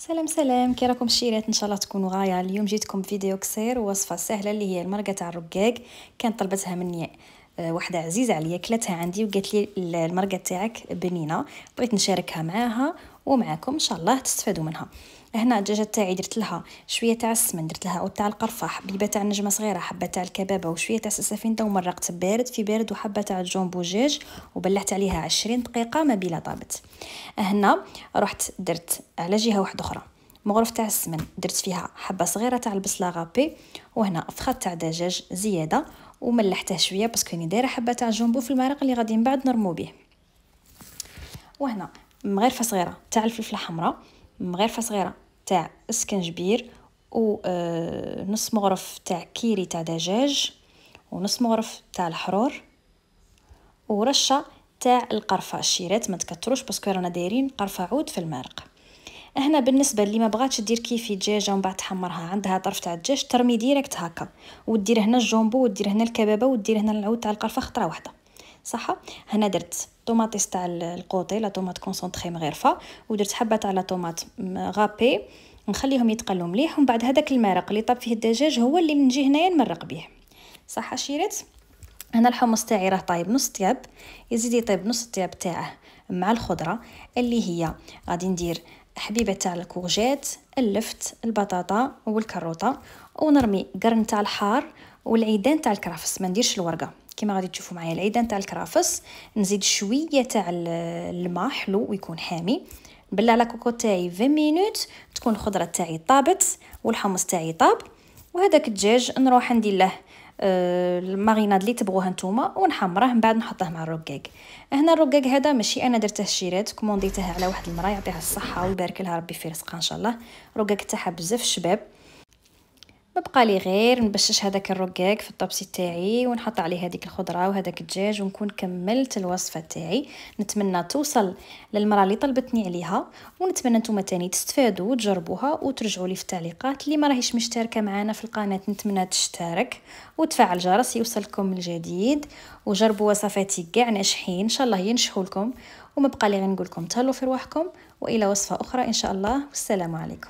سلام سلام، كي راكم الشيرات؟ ان شاء الله تكونوا غايه. اليوم جيتكم فيديو قصير ووصفه سهله اللي هي المرقه تاع الرقاق. كانت طلبتها مني واحده عزيزه عليا، كلتها عندي وقالت لي المرقه تاعك بنينه، بغيت نشاركها معاها ومعاكم ان شاء الله تستفادوا منها. هنا الدجاجه تاعي درت لها شويه تاع السمن، درت لها او تاع القرفه، حبيبه تاع النجمه صغيره، حبه تاع الكبابه وشويه تاع سلسفين ومرقت بارد في بارد، وحبه تاع الجامبو دجاج وبلعت عليها 20 دقيقه ما بلا طابت. هنا رحت درت على جهه واحده اخرى مغرف تاع السمن، درت فيها حبه صغيره تاع البصله غابي، وهنا فخات تاع دجاج زياده وملحته شويه باسكو راني دايره حبه تاع الجامبو في المرق اللي غادي من بعد نرمو به. وهنا مغرفه صغيره تاع الفلفله حمراء، مغرفه صغيره تاع اسكنجبير، و نص مغرف تاع كيري تاع دجاج، ونص مغرف تاع الحرور، ورشه تاع القرفه. الشيرات ما تكتروش باسكو رانا دايرين قرفه عود في المرق. هنا بالنسبه اللي ما بغاتش دير كيفي دجاجه ومن بعد تحمرها، عندها طرف تاع الدجاج ترمي ديريكت هكا، ودير هنا الجامبو ودير هنا الكبابه ودير هنا العود تاع القرفه خطره واحده صح. هنا درت طوماطيس تاع القوطي، لا طوماط كونسونطري مغرفه، ودرت حبه تاع لا طوماط غابي، نخليهم يتقلوا مليح، ومن بعد هذاك المرق اللي طاب فيه الدجاج هو اللي نجي هنايا نمرق به صح. شيرت هنا الحمص تاعي راه طايب نص طياب، يزيد يطيب نص طياب تاعه مع الخضره اللي هي غادي ندير حبيبه تاع الكورجيت، اللفت، البطاطا والكروطه، ونرمي قرن تاع الحار والعيدان تاع الكرافس، ما نديرش الورقه كما غادي تشوفوا معايا. العيدان تاع الكرافس نزيد شويه تاع الماء حلو ويكون حامي، نبلع على كوكو تاعي 20 مينوت تكون الخضره تاعي طابت والحمص تاعي طاب. وهذاك الدجاج نروح ندير له الماريناد اللي تبغوها نتوما ونحمره، من بعد نحطه مع الرقاق. هنا الرقاق هذا ماشي انا درته الشيرات، كومونديته على واحد المراه يعطيها الصحه ويبارك لها ربي في رزقها ان شاء الله. الرقاق تاعها بزاف شباب، ما بقى لي غير نبشش هذاك الرقاق في الطبسي تاعي ونحط عليه هذيك الخضره وهذاك الدجاج ونكون كملت الوصفه تاعي. نتمنى توصل للمراه اللي طلبتني عليها، ونتمنى نتوما تاني تستفادوا وتجربوها وترجعوا لي في التعليقات. اللي ما راهيش مشتركه معنا في القناه نتمنى تشترك وتفعل الجرس يوصلكم الجديد، وجربوا وصفاتي كاع ناجحين ان شاء الله ينجحوا لكم. وما بقى لي غير نقول لكم تهلاو في رواحكم، والى وصفه اخرى ان شاء الله، والسلام عليكم.